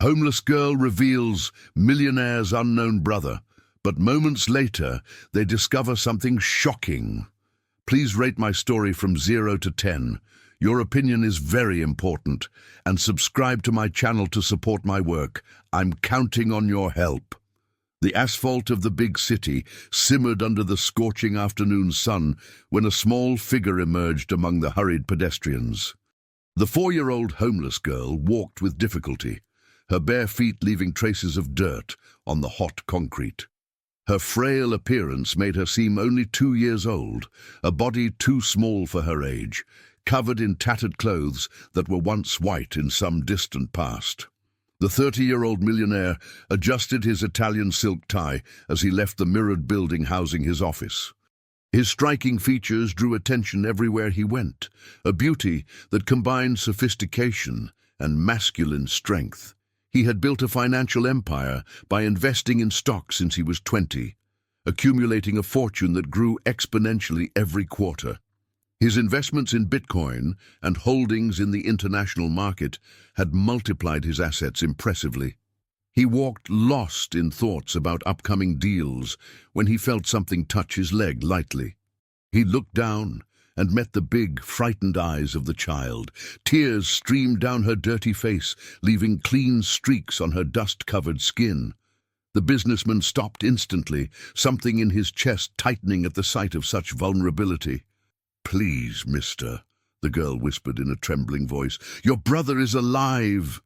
Homeless girl reveals millionaire's unknown brother, but moments later they discover something shocking. Please rate my story from 0 to 10. Your opinion is very important, and subscribe to my channel to support my work. I'm counting on your help. The asphalt of the big city simmered under the scorching afternoon sun when a small figure emerged among the hurried pedestrians. The 4-year-old homeless girl walked with difficulty, her bare feet leaving traces of dirt on the hot concrete. Her frail appearance made her seem only 2 years old, a body too small for her age, covered in tattered clothes that were once white in some distant past. The 30-year-old millionaire adjusted his Italian silk tie as he left the mirrored building housing his office. His striking features drew attention everywhere he went, a beauty that combined sophistication and masculine strength. He had built a financial empire by investing in stocks since he was 20, accumulating a fortune that grew exponentially every quarter. His investments in Bitcoin and holdings in the international market had multiplied his assets impressively. He walked lost in thoughts about upcoming deals when he felt something touch his leg lightly. He looked down and met the big, frightened eyes of the child. Tears streamed down her dirty face, leaving clean streaks on her dust-covered skin. The businessman stopped instantly, something in his chest tightening at the sight of such vulnerability. "Please, mister," the girl whispered in a trembling voice. "Your brother is alive."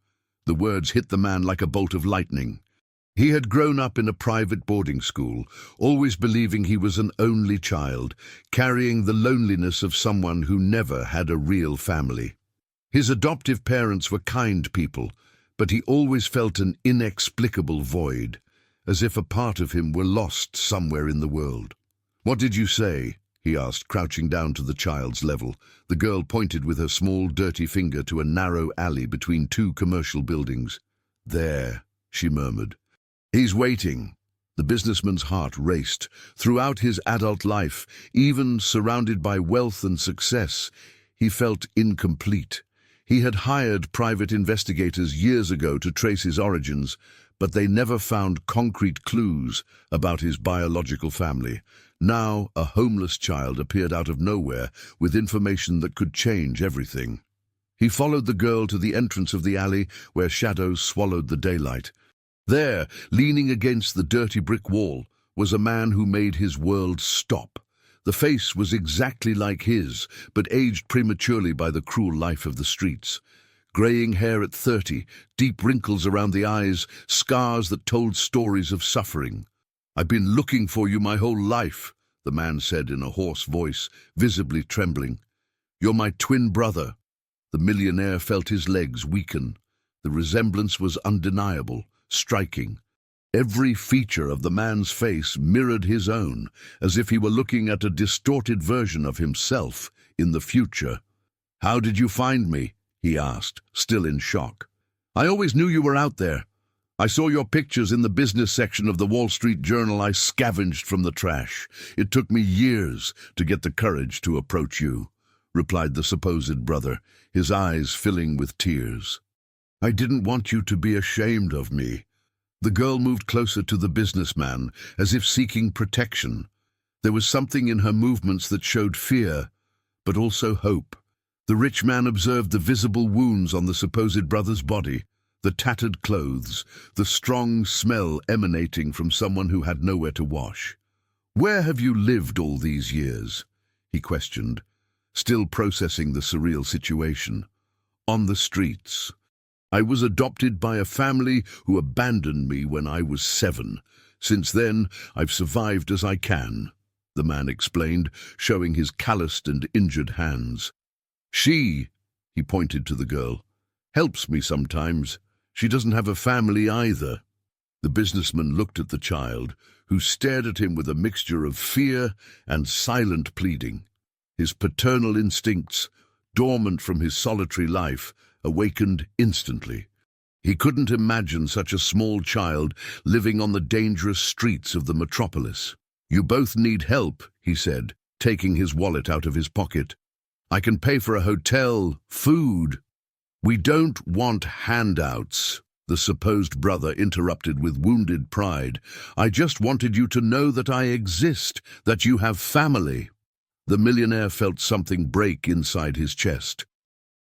The words hit the man like a bolt of lightning. He had grown up in a private boarding school, always believing he was an only child, carrying the loneliness of someone who never had a real family. His adoptive parents were kind people, but he always felt an inexplicable void, as if a part of him were lost somewhere in the world. "What did you say?" he asked, crouching down to the child's level. The girl pointed with her small, dirty finger to a narrow alley between 2 commercial buildings. "There," she murmured. "He's waiting." The businessman's heart raced. Throughout his adult life, even surrounded by wealth and success, he felt incomplete. He had hired private investigators years ago to trace his origins, but they never found concrete clues about his biological family. Now, a homeless child appeared out of nowhere with information that could change everything. He followed the girl to the entrance of the alley where shadows swallowed the daylight. There, leaning against the dirty brick wall, was a man who made his world stop. The face was exactly like his, but aged prematurely by the cruel life of the streets. Graying hair at 30, deep wrinkles around the eyes, scars that told stories of suffering. "I've been looking for you my whole life," the man said in a hoarse voice, visibly trembling. "You're my twin brother." The millionaire felt his legs weaken. The resemblance was undeniable, striking. Every feature of the man's face mirrored his own, as if he were looking at a distorted version of himself in the future. "How did you find me?" he asked, still in shock. "I always knew you were out there. I saw your pictures in the business section of the Wall Street Journal I scavenged from the trash. It took me years to get the courage to approach you," replied the supposed brother, his eyes filling with tears. "I didn't want you to be ashamed of me." The girl moved closer to the businessman, as if seeking protection. There was something in her movements that showed fear, but also hope. The rich man observed the visible wounds on the supposed brother's body, the tattered clothes, the strong smell emanating from someone who had nowhere to wash. "Where have you lived all these years?" he questioned, still processing the surreal situation. "On the streets. I was adopted by a family who abandoned me when I was 7. Since then, I've survived as I can," the man explained, showing his calloused and injured hands. "She," he pointed to the girl, "helps me sometimes. She doesn't have a family either." The businessman looked at the child, who stared at him with a mixture of fear and silent pleading. His paternal instincts, dormant from his solitary life, awakened instantly. He couldn't imagine such a small child living on the dangerous streets of the metropolis. "You both need help," he said, taking his wallet out of his pocket. "I can pay for a hotel, food." "We don't want handouts," The supposed brother interrupted with wounded pride. "I just wanted you to know that I exist, that you have family." The millionaire felt something break inside his chest.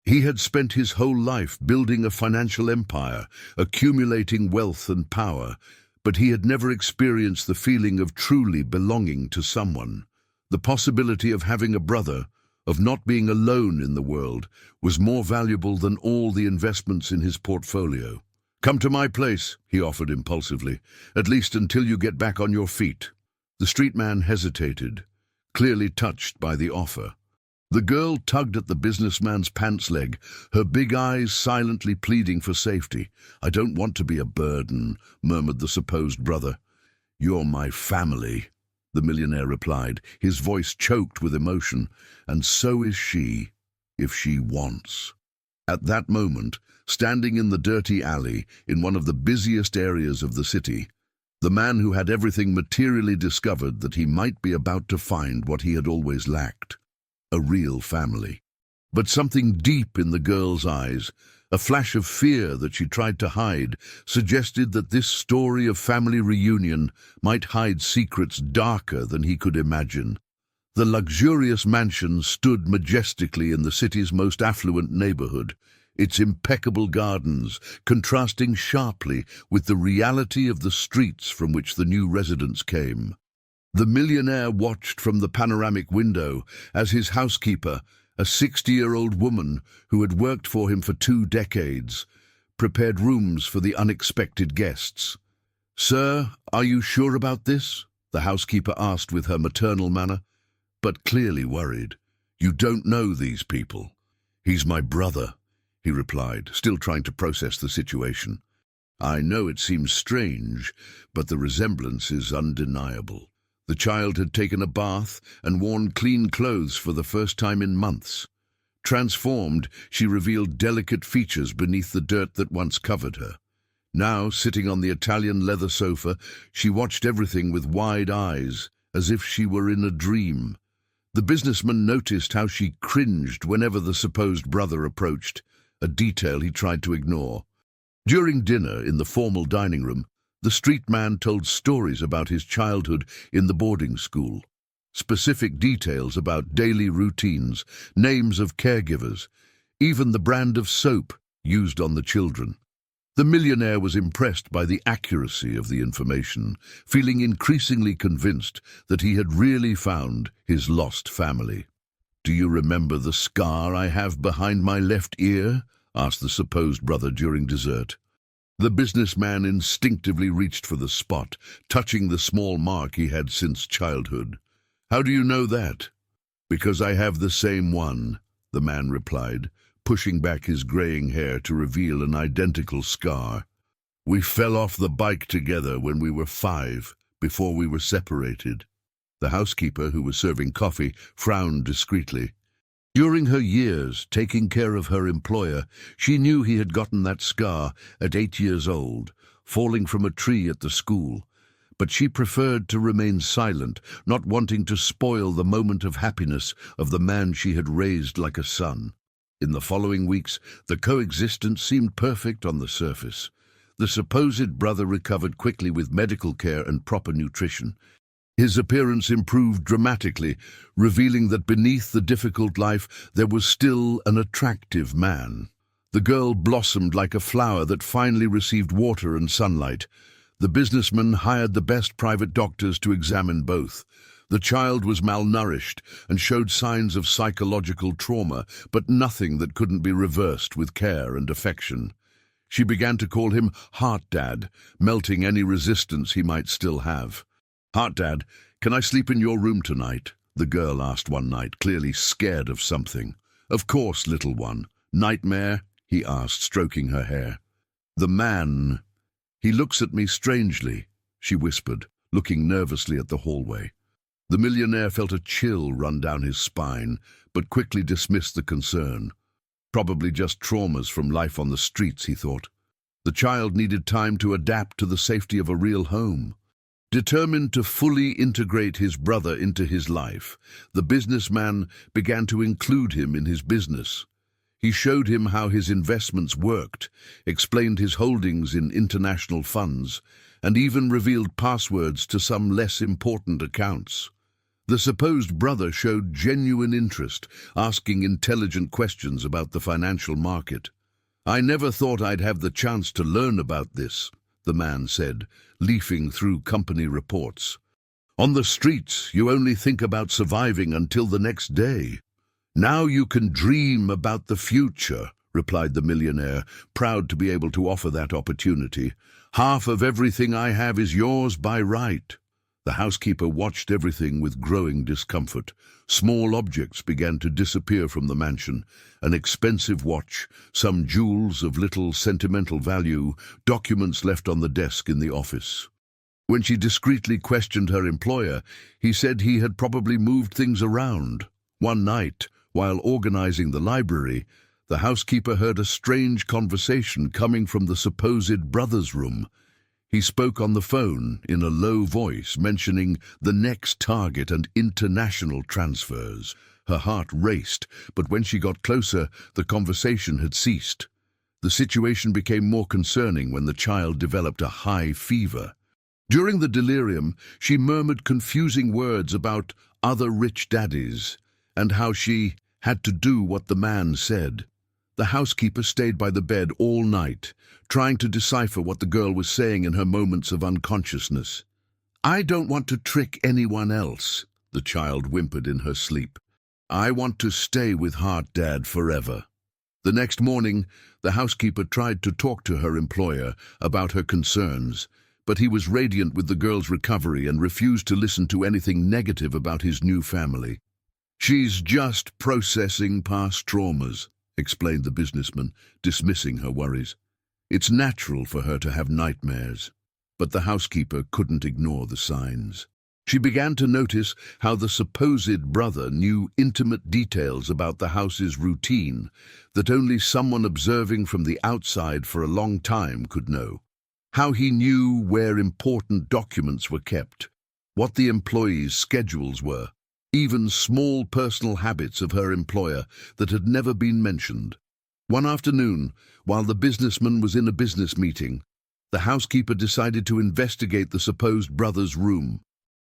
He had spent his whole life building a financial empire, accumulating wealth and power, but he had never experienced the feeling of truly belonging to someone. The possibility of having a brother, of not being alone in the world, was more valuable than all the investments in his portfolio. "Come to my place," he offered impulsively, "at least until you get back on your feet." The street man hesitated, clearly touched by the offer. The girl tugged at the businessman's pants leg, her big eyes silently pleading for safety. "I don't want to be a burden," murmured the supposed brother. "You're my family," the millionaire replied, his voice choked with emotion. "And so is she, if she wants." At that moment, standing in the dirty alley in one of the busiest areas of the city, the man who had everything materially discovered that he might be about to find what he had always lacked: a real family. But something deep in the girl's eyes, a flash of fear that she tried to hide, suggested that this story of family reunion might hide secrets darker than he could imagine. The luxurious mansion stood majestically in the city's most affluent neighborhood, its impeccable gardens contrasting sharply with the reality of the streets from which the new residents came. The millionaire watched from the panoramic window as his housekeeper, a 60-year-old woman who had worked for him for 2 decades, prepared rooms for the unexpected guests. "Sir, are you sure about this?" the housekeeper asked with her maternal manner, but clearly worried. "You don't know these people." "He's my brother," he replied, still trying to process the situation. "I know it seems strange, but the resemblance is undeniable." The child had taken a bath and worn clean clothes for the first time in months. Transformed, she revealed delicate features beneath the dirt that once covered her. Now, sitting on the Italian leather sofa, she watched everything with wide eyes, as if she were in a dream. The businessman noticed how she cringed whenever the supposed brother approached, a detail he tried to ignore. During dinner in the formal dining room, the street man told stories about his childhood in the boarding school. Specific details about daily routines, names of caregivers, even the brand of soap used on the children. The millionaire was impressed by the accuracy of the information, feeling increasingly convinced that he had really found his lost family. "Do you remember the scar I have behind my left ear?" asked the supposed brother during dessert. The businessman instinctively reached for the spot, touching the small mark he had since childhood. "How do you know that?" "Because I have the same one," the man replied, pushing back his graying hair to reveal an identical scar. "We fell off the bike together when we were 5, before we were separated." The housekeeper, who was serving coffee, frowned discreetly. During her years taking care of her employer, she knew he had gotten that scar at 8 years old, falling from a tree at the school. But she preferred to remain silent, not wanting to spoil the moment of happiness of the man she had raised like a son. In the following weeks, the coexistence seemed perfect on the surface. The supposed brother recovered quickly with medical care and proper nutrition. His appearance improved dramatically, revealing that beneath the difficult life there was still an attractive man. The girl blossomed like a flower that finally received water and sunlight. The businessman hired the best private doctors to examine both. The child was malnourished and showed signs of psychological trauma, but nothing that couldn't be reversed with care and affection. She began to call him Heart Dad, melting any resistance he might still have. "Heart Dad, can I sleep in your room tonight?" the girl asked one night, clearly scared of something. "Of course, little one. Nightmare?" he asked, stroking her hair. "The man... he looks at me strangely," she whispered, looking nervously at the hallway. The millionaire felt a chill run down his spine, but quickly dismissed the concern. Probably just traumas from life on the streets, he thought. The child needed time to adapt to the safety of a real home. Determined to fully integrate his brother into his life, the businessman began to include him in his business. He showed him how his investments worked, explained his holdings in international funds, and even revealed passwords to some less important accounts. The supposed brother showed genuine interest, asking intelligent questions about the financial market. "I never thought I'd have the chance to learn about this," the man said, leafing through company reports. "On the streets, you only think about surviving until the next day. Now you can dream about the future," replied the millionaire, proud to be able to offer that opportunity. "Half of everything I have is yours by right." The housekeeper watched everything with growing discomfort. Small objects began to disappear from the mansion. An expensive watch, some jewels of little sentimental value, documents left on the desk in the office. When she discreetly questioned her employer, he said he had probably moved things around. One night, while organizing the library, the housekeeper heard a strange conversation coming from the supposed brother's room. He spoke on the phone in a low voice, mentioning the next target and international transfers. Her heart raced, but when she got closer, the conversation had ceased. The situation became more concerning when the child developed a high fever. During the delirium, she murmured confusing words about other rich daddies and how she had to do what the man said. The housekeeper stayed by the bed all night, trying to decipher what the girl was saying in her moments of unconsciousness. "I don't want to trick anyone else," the child whimpered in her sleep. "I want to stay with Heart Dad forever." The next morning, the housekeeper tried to talk to her employer about her concerns, but he was radiant with the girl's recovery and refused to listen to anything negative about his new family. "She's just processing past traumas," explained the businessman, dismissing her worries. "It's natural for her to have nightmares." But the housekeeper couldn't ignore the signs. She began to notice how the supposed brother knew intimate details about the house's routine that only someone observing from the outside for a long time could know. How he knew where important documents were kept, what the employees' schedules were, even small personal habits of her employer that had never been mentioned. One afternoon, while the businessman was in a business meeting, the housekeeper decided to investigate the supposed brother's room.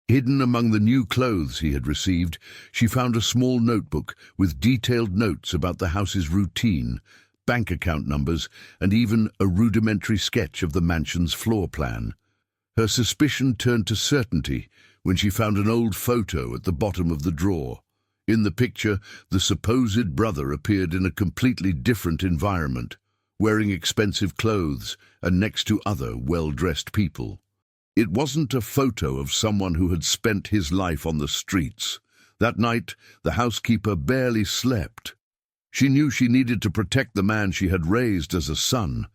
Hidden among the new clothes he had received, she found a small notebook with detailed notes about the house's routine, bank account numbers, and even a rudimentary sketch of the mansion's floor plan. Her suspicion turned to certainty when she found an old photo at the bottom of the drawer. In the picture, the supposed brother appeared in a completely different environment, wearing expensive clothes and next to other well-dressed people. It wasn't a photo of someone who had spent his life on the streets. That night, the housekeeper barely slept. She knew she needed to protect the man she had raised as a son,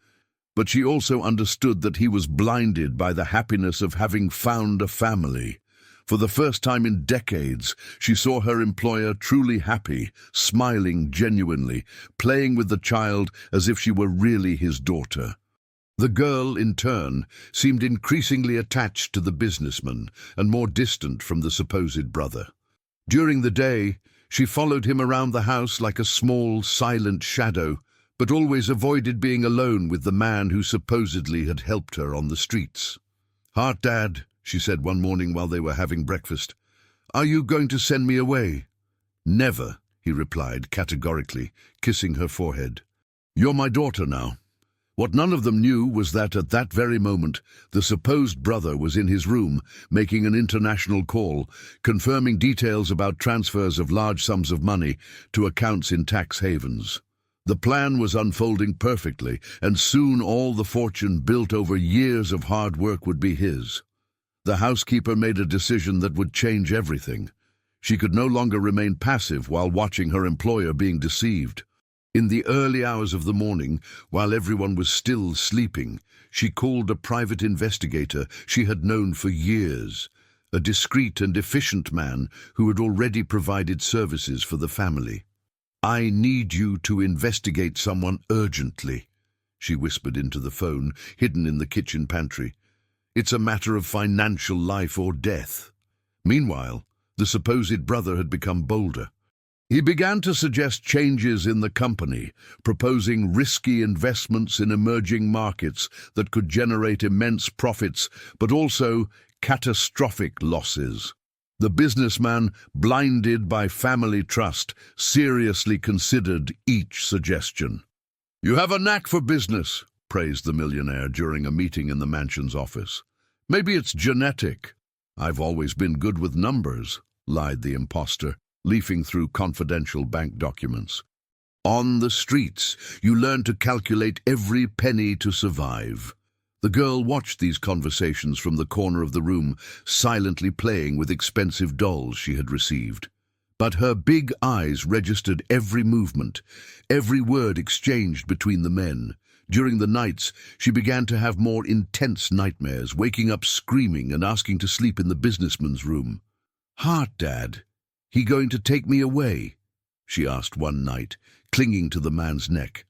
but she also understood that he was blinded by the happiness of having found a family. For the first time in decades, she saw her employer truly happy, smiling genuinely, playing with the child as if she were really his daughter. The girl, in turn, seemed increasingly attached to the businessman and more distant from the supposed brother. During the day, she followed him around the house like a small, silent shadow, but always avoided being alone with the man who supposedly had helped her on the streets. "Heart Dad," she said one morning while they were having breakfast, "are you going to send me away?" "Never," he replied categorically, kissing her forehead. "You're my daughter now." What none of them knew was that at that very moment, the supposed brother was in his room, making an international call, confirming details about transfers of large sums of money to accounts in tax havens. The plan was unfolding perfectly, and soon all the fortune built over years of hard work would be his. The housekeeper made a decision that would change everything. She could no longer remain passive while watching her employer being deceived. In the early hours of the morning, while everyone was still sleeping, she called a private investigator she had known for years, a discreet and efficient man who had already provided services for the family. "I need you to investigate someone urgently," she whispered into the phone, hidden in the kitchen pantry. "It's a matter of financial life or death." Meanwhile, the supposed brother had become bolder. He began to suggest changes in the company, proposing risky investments in emerging markets that could generate immense profits, but also catastrophic losses. The businessman, blinded by family trust, seriously considered each suggestion. "You have a knack for business," praised the millionaire during a meeting in the mansion's office. "Maybe it's genetic." "I've always been good with numbers," lied the impostor, leafing through confidential bank documents. "On the streets, you learn to calculate every penny to survive." The girl watched these conversations from the corner of the room, silently playing with expensive dolls she had received. But her big eyes registered every movement, every word exchanged between the men. During the nights, she began to have more intense nightmares, waking up screaming and asking to sleep in the businessman's room. "Heart, Dad, he going to take me away?" she asked one night, clinging to the man's neck.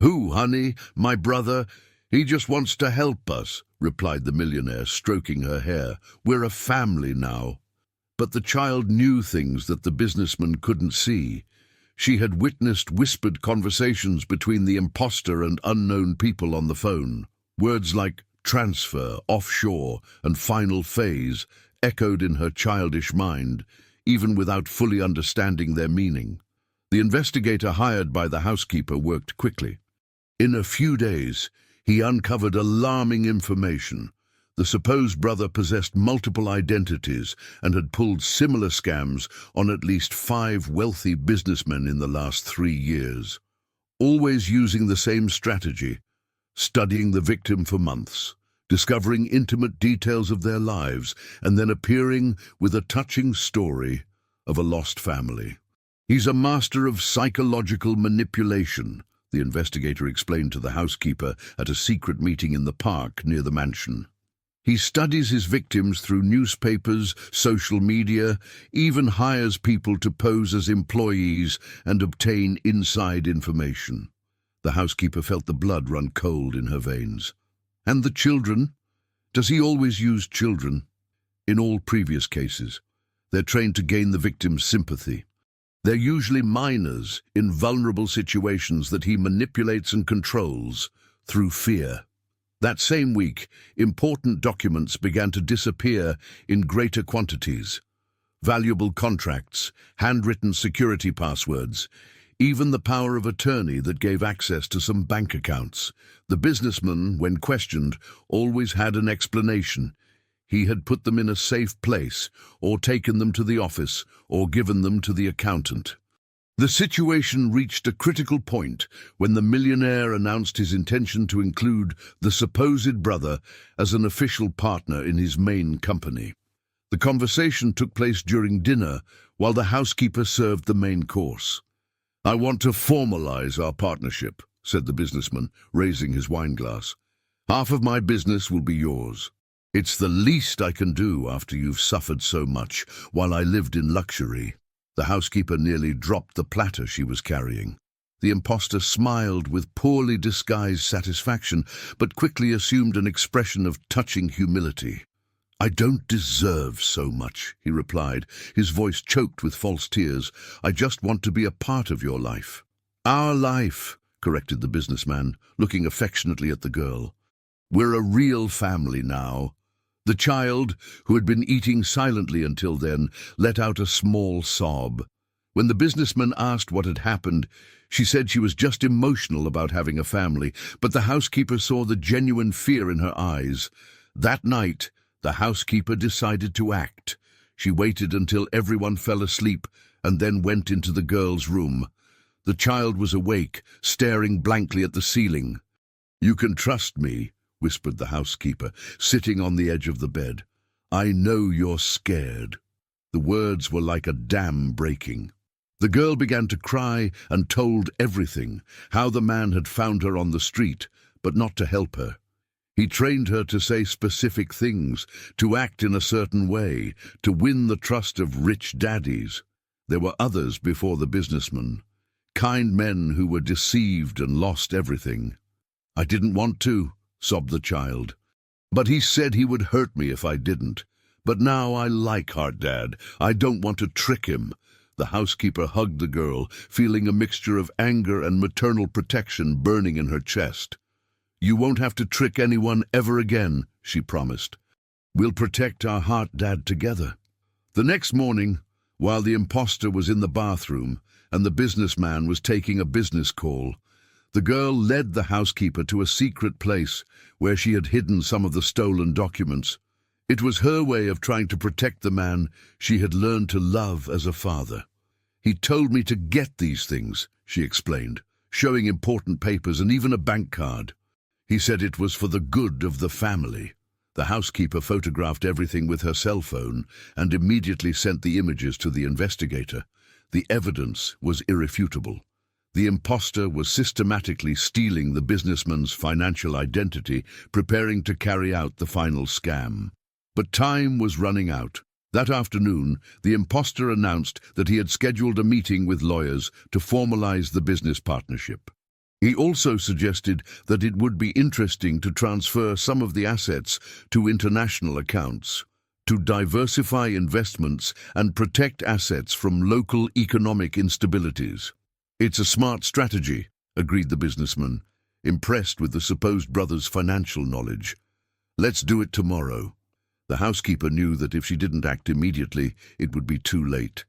"Who, honey? My brother? He just wants to help us," replied the millionaire, stroking her hair. "We're a family now." But the child knew things that the businessman couldn't see. She had witnessed whispered conversations between the impostor and unknown people on the phone. Words like transfer, offshore, and final phase echoed in her childish mind, even without fully understanding their meaning. The investigator hired by the housekeeper worked quickly. In a few days, he uncovered alarming information. The supposed brother possessed multiple identities and had pulled similar scams on at least 5 wealthy businessmen in the last 3 years. Always using the same strategy, studying the victim for months, discovering intimate details of their lives, and then appearing with a touching story of a lost family. "He's a master of psychological manipulation," the investigator explained to the housekeeper at a secret meeting in the park near the mansion. "He studies his victims through newspapers, social media, even hires people to pose as employees and obtain inside information." The housekeeper felt the blood run cold in her veins. "And the children? Does he always use children?" "In all previous cases, they're trained to gain the victim's sympathy. They're usually minors in vulnerable situations that he manipulates and controls through fear." That same week, important documents began to disappear in greater quantities. Valuable contracts, handwritten security passwords, even the power of attorney that gave access to some bank accounts. The businessman, when questioned, always had an explanation. He had put them in a safe place, or taken them to the office, or given them to the accountant. The situation reached a critical point when the millionaire announced his intention to include the supposed brother as an official partner in his main company. The conversation took place during dinner while the housekeeper served the main course. "I want to formalize our partnership," said the businessman, raising his wineglass. "Half of my business will be yours. It's the least I can do after you've suffered so much while I lived in luxury." The housekeeper nearly dropped the platter she was carrying. The impostor smiled with poorly disguised satisfaction, but quickly assumed an expression of touching humility. "I don't deserve so much," he replied, his voice choked with false tears. "I just want to be a part of your life." "Our life," corrected the businessman, looking affectionately at the girl. "We're a real family now." The child, who had been eating silently until then, let out a small sob. When the businessman asked what had happened, she said she was just emotional about having a family, but the housekeeper saw the genuine fear in her eyes. That night, the housekeeper decided to act. She waited until everyone fell asleep and then went into the girl's room. The child was awake, staring blankly at the ceiling. "You can trust me," whispered the housekeeper, sitting on the edge of the bed. "I know you're scared." The words were like a dam breaking. The girl began to cry and told everything, how the man had found her on the street, but not to help her. He trained her to say specific things, to act in a certain way, to win the trust of rich daddies. There were others before the businessman, kind men who were deceived and lost everything. "I didn't want to," sobbed the child. "But he said he would hurt me if I didn't. But now I like Heart Dad. I don't want to trick him." The housekeeper hugged the girl, feeling a mixture of anger and maternal protection burning in her chest. "You won't have to trick anyone ever again," she promised. "We'll protect our heart dad together." The next morning, while the imposter was in the bathroom and the businessman was taking a business call, the girl led the housekeeper to a secret place where she had hidden some of the stolen documents. It was her way of trying to protect the man she had learned to love as a father. "He told me to get these things," she explained, showing important papers and even a bank card. "He said it was for the good of the family." The housekeeper photographed everything with her cell phone and immediately sent the images to the investigator. The evidence was irrefutable. The imposter was systematically stealing the businessman's financial identity, preparing to carry out the final scam. But time was running out. That afternoon, the imposter announced that he had scheduled a meeting with lawyers to formalize the business partnership. He also suggested that it would be interesting to transfer some of the assets to international accounts, to diversify investments and protect assets from local economic instabilities. "It's a smart strategy," agreed the businessman, impressed with the supposed brother's financial knowledge. "Let's do it tomorrow." The housekeeper knew that if she didn't act immediately, it would be too late.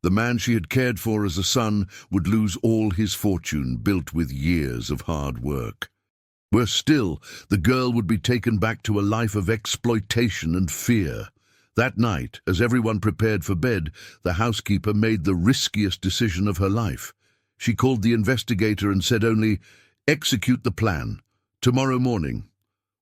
The man she had cared for as a son would lose all his fortune built with years of hard work. Worse still, the girl would be taken back to a life of exploitation and fear. That night, as everyone prepared for bed, the housekeeper made the riskiest decision of her life. She called the investigator and said only, "Execute the plan. Tomorrow morning."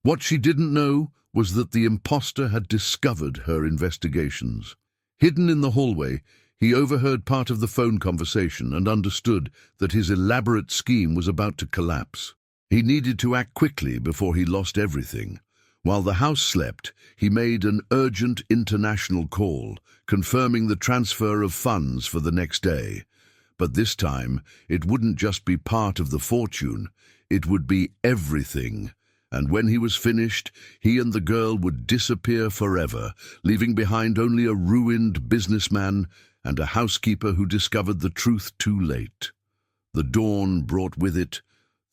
What she didn't know was that the imposter had discovered her investigations. Hidden in the hallway, he overheard part of the phone conversation and understood that his elaborate scheme was about to collapse. He needed to act quickly before he lost everything. While the house slept, he made an urgent international call, confirming the transfer of funds for the next day. But this time, it wouldn't just be part of the fortune, it would be everything. And when he was finished, he and the girl would disappear forever, leaving behind only a ruined businessman and a housekeeper who discovered the truth too late. The dawn brought with it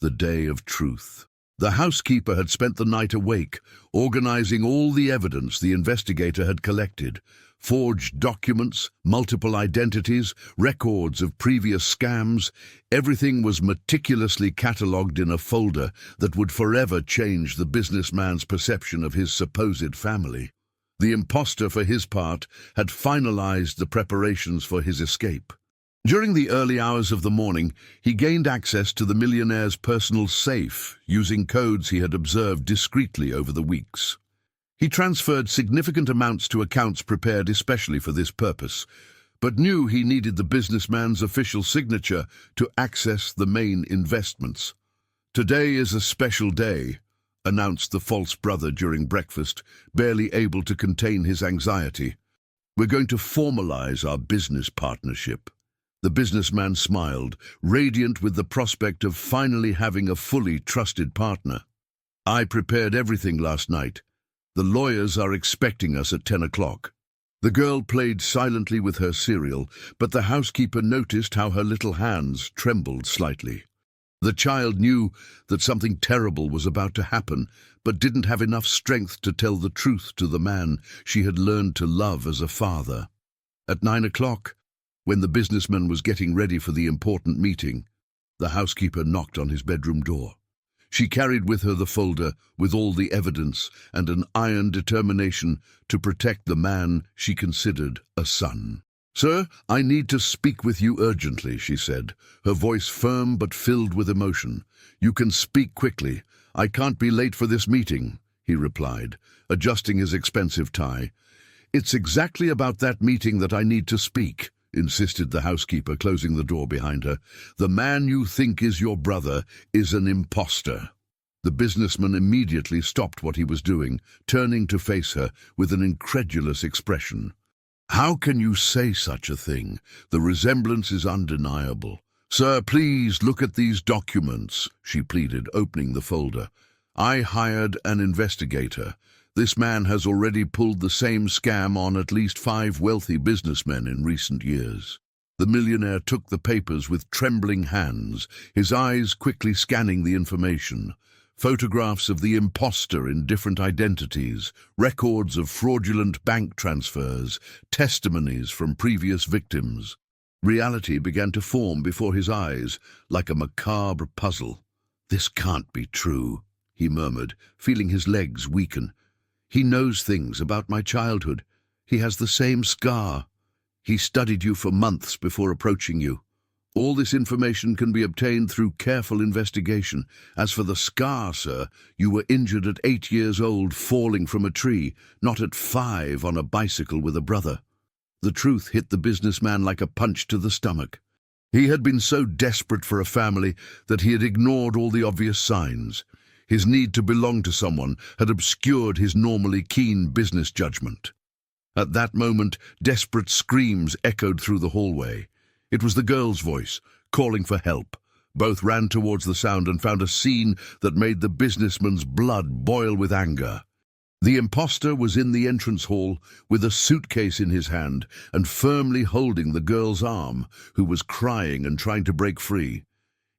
the day of truth. The housekeeper had spent the night awake, organizing all the evidence the investigator had collected. Forged documents, multiple identities, records of previous scams. Everything was meticulously catalogued in a folder that would forever change the businessman's perception of his supposed family. The imposter, for his part, had finalized the preparations for his escape. During the early hours of the morning, he gained access to the Millionaire'S personal safe, using codes he had observed discreetly over the weeks. He transferred significant amounts to accounts prepared especially for this purpose, but knew he needed the businessman's official signature to access the main investments. "Today is a special day," announced the false brother during breakfast, barely able to contain his anxiety. "We're going to formalize our business partnership." The businessman smiled, radiant with the prospect of finally having a fully trusted partner. "I prepared everything last night. The lawyers are expecting us at 10 o'clock. The girl played silently with her cereal, but the housekeeper noticed how her little hands trembled slightly. The child knew that something terrible was about to happen, but didn't have enough strength to tell the truth to the man she had learned to love as a father. At 9 o'clock, when the businessman was getting ready for the important meeting, the housekeeper knocked on his bedroom door. She carried with her the folder with all the evidence and an iron determination to protect the man she considered a son. "Sir, I need to speak with you urgently," she said, her voice firm but filled with emotion. "You can speak quickly. I can't be late for this meeting," he replied, adjusting his expensive tie. "It's exactly about that meeting that I need to speak," insisted the housekeeper, closing the door behind her. "The man you think is your brother is an imposter." The businessman immediately stopped what he was doing, turning to face her with an incredulous expression. "How can you say such a thing? The resemblance is undeniable." "Sir, please look at these documents," she pleaded, opening the folder. "I hired an investigator. This man has already pulled the same scam on at least 5 wealthy businessmen in recent years. The millionaire took the papers with trembling hands, his eyes quickly scanning the information. Photographs of the imposter in different identities, records of fraudulent bank transfers, testimonies from previous victims. Reality began to form before his eyes, like a macabre puzzle. "This can't be true," he murmured, feeling his legs weaken. "He knows things about my childhood. He has the same scar. He studied you for months before approaching you. All this information can be obtained through careful investigation. As for the scar, sir, you were injured at 8 years old falling from a tree, not at 5 on a bicycle with a brother." The truth hit the businessman like a punch to the stomach. He had been so desperate for a family that he had ignored all the obvious signs. His need to belong to someone had obscured his normally keen business judgment. At that moment, desperate screams echoed through the hallway. It was the girl's voice, calling for help. Both ran towards the sound and found a scene that made the businessman's blood boil with anger. The imposter was in the entrance hall with a suitcase in his hand and firmly holding the girl's arm, who was crying and trying to break free.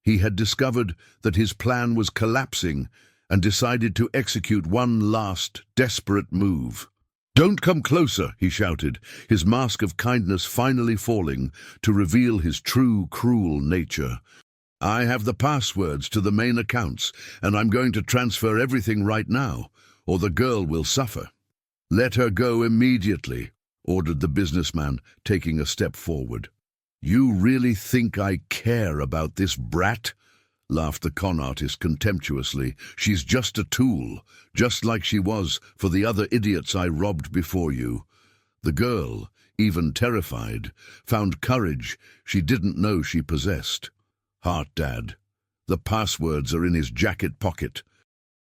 He had discovered that his plan was collapsing and decided to execute one last, desperate move. "Don't come closer," he shouted, his mask of kindness finally falling to reveal his true, cruel nature. "I have the passwords to the main accounts, and I'm going to transfer everything right now, or the girl will suffer." "Let her go immediately," ordered the businessman, taking a step forward. "You really think I care about this brat?" laughed the con artist contemptuously. "She's just a tool, just like she was for the other idiots I robbed before you." The girl, even terrified, found courage she didn't know she possessed. "Heart, Dad. The passwords are in his jacket pocket.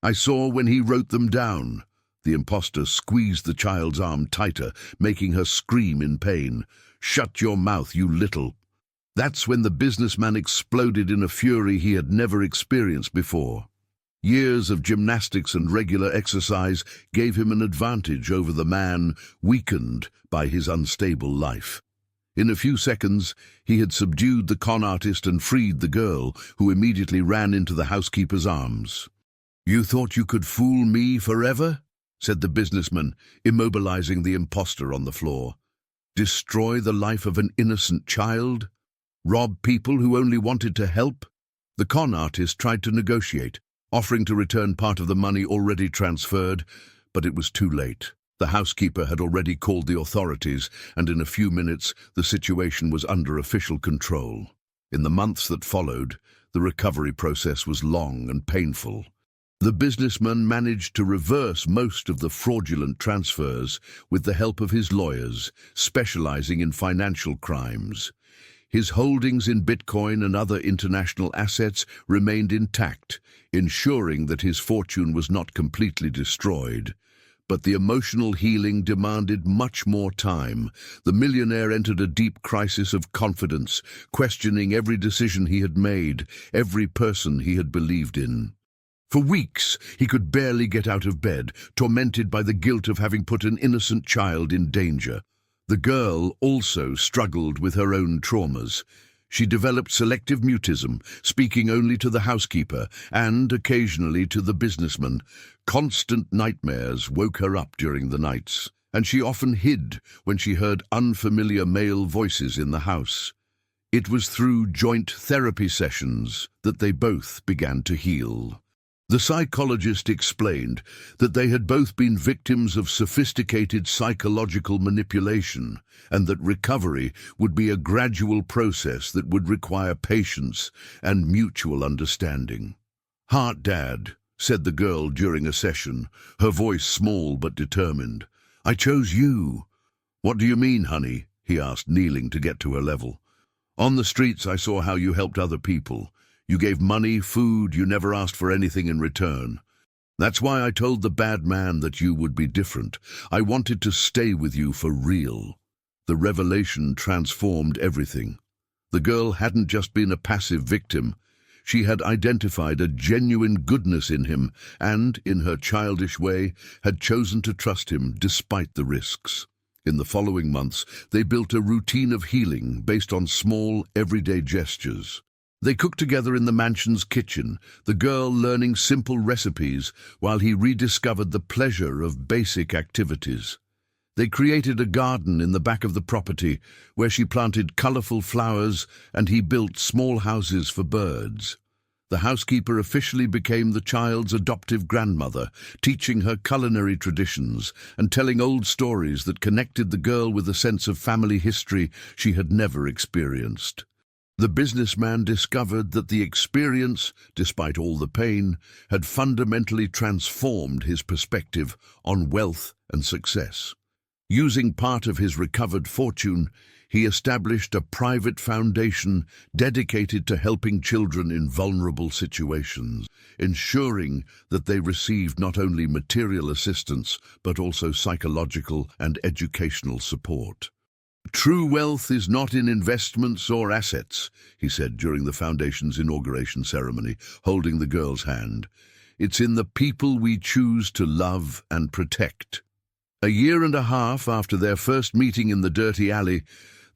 I saw when he wrote them down." The imposter squeezed the child's arm tighter, making her scream in pain. "Shut your mouth, you little—" That's when the businessman exploded in a fury he had never experienced before. Years of gymnastics and regular exercise gave him an advantage over the man weakened by his unstable life. In a few seconds, he had subdued the con artist and freed the girl, who immediately ran into the housekeeper's arms. "You thought you could fool me forever?" said the businessman, immobilizing the imposter on the floor. "Destroy the life of an innocent child? Rob people who only wanted to help?" The con artist tried to negotiate, offering to return part of the money already transferred, but it was too late. The housekeeper had already called the authorities, and in a few minutes the situation was under official control. In the months that followed, the recovery process was long and painful. The businessman managed to reverse most of the fraudulent transfers with the help of his lawyers, specializing in financial crimes. His holdings in Bitcoin and other international assets remained intact, ensuring that his fortune was not completely destroyed. But the emotional healing demanded much more time. The millionaire entered a deep crisis of confidence, questioning every decision he had made, every person he had believed in. For weeks, he could barely get out of bed, tormented by the guilt of having put an innocent child in danger. The girl also struggled with her own traumas. She developed selective mutism, speaking only to the housekeeper and occasionally to the businessman. Constant nightmares woke her up during the nights, and she often hid when she heard unfamiliar male voices in the house. It was through joint therapy sessions that they both began to heal. The psychologist explained that they had both been victims of sophisticated psychological manipulation and that recovery would be a gradual process that would require patience and mutual understanding. "Heart, Dad," said the girl during a session, her voice small but determined. "I chose you." "What do you mean, honey?" he asked, kneeling to get to her level. "On the streets I saw how you helped other people. You gave money, food, you never asked for anything in return. That's why I told the bad man that you would be different. I wanted to stay with you for real." The revelation transformed everything. The girl hadn't just been a passive victim. She had identified a genuine goodness in him and, in her childish way, had chosen to trust him despite the risks. In the following months, they built a routine of healing based on small, everyday gestures. They cooked together in the mansion's kitchen, the girl learning simple recipes while he rediscovered the pleasure of basic activities. They created a garden in the back of the property where she planted colorful flowers and he built small houses for birds. The housekeeper officially became the child's adoptive grandmother, teaching her culinary traditions and telling old stories that connected the girl with a sense of family history she had never experienced. The businessman discovered that the experience, despite all the pain, had fundamentally transformed his perspective on wealth and success. Using part of his recovered fortune, he established a private foundation dedicated to helping children in vulnerable situations, ensuring that they received not only material assistance but also psychological and educational support. "True wealth is not in investments or assets," he said during the foundation's inauguration ceremony, holding the girl's hand. "It's in the people we choose to love and protect." A year and a half after their first meeting in the dirty alley,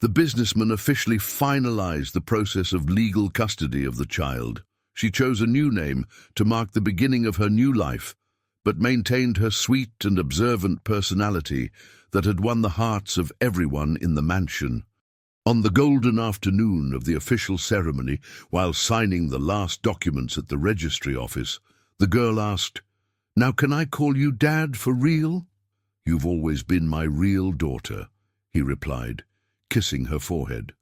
the businessman officially finalized the process of legal custody of the child. She chose a new name to mark the beginning of her new life, but maintained her sweet and observant personality that had won the hearts of everyone in the mansion. On the golden afternoon of the official ceremony, while signing the last documents at the registry office, the girl asked, "Now can I call you Dad for real?" "You've always been my real daughter," he replied, kissing her forehead.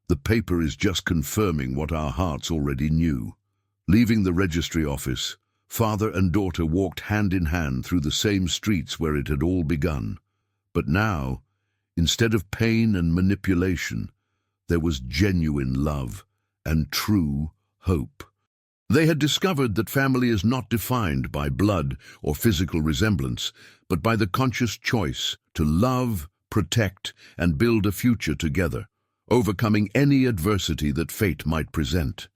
"The paper is just confirming what our hearts already knew." Leaving the registry office, father and daughter walked hand in hand through the same streets where it had all begun. But now, instead of pain and manipulation, there was genuine love and true hope. They had discovered that family is not defined by blood or physical resemblance, but by the conscious choice to love, protect, and build a future together, overcoming any adversity that fate might present.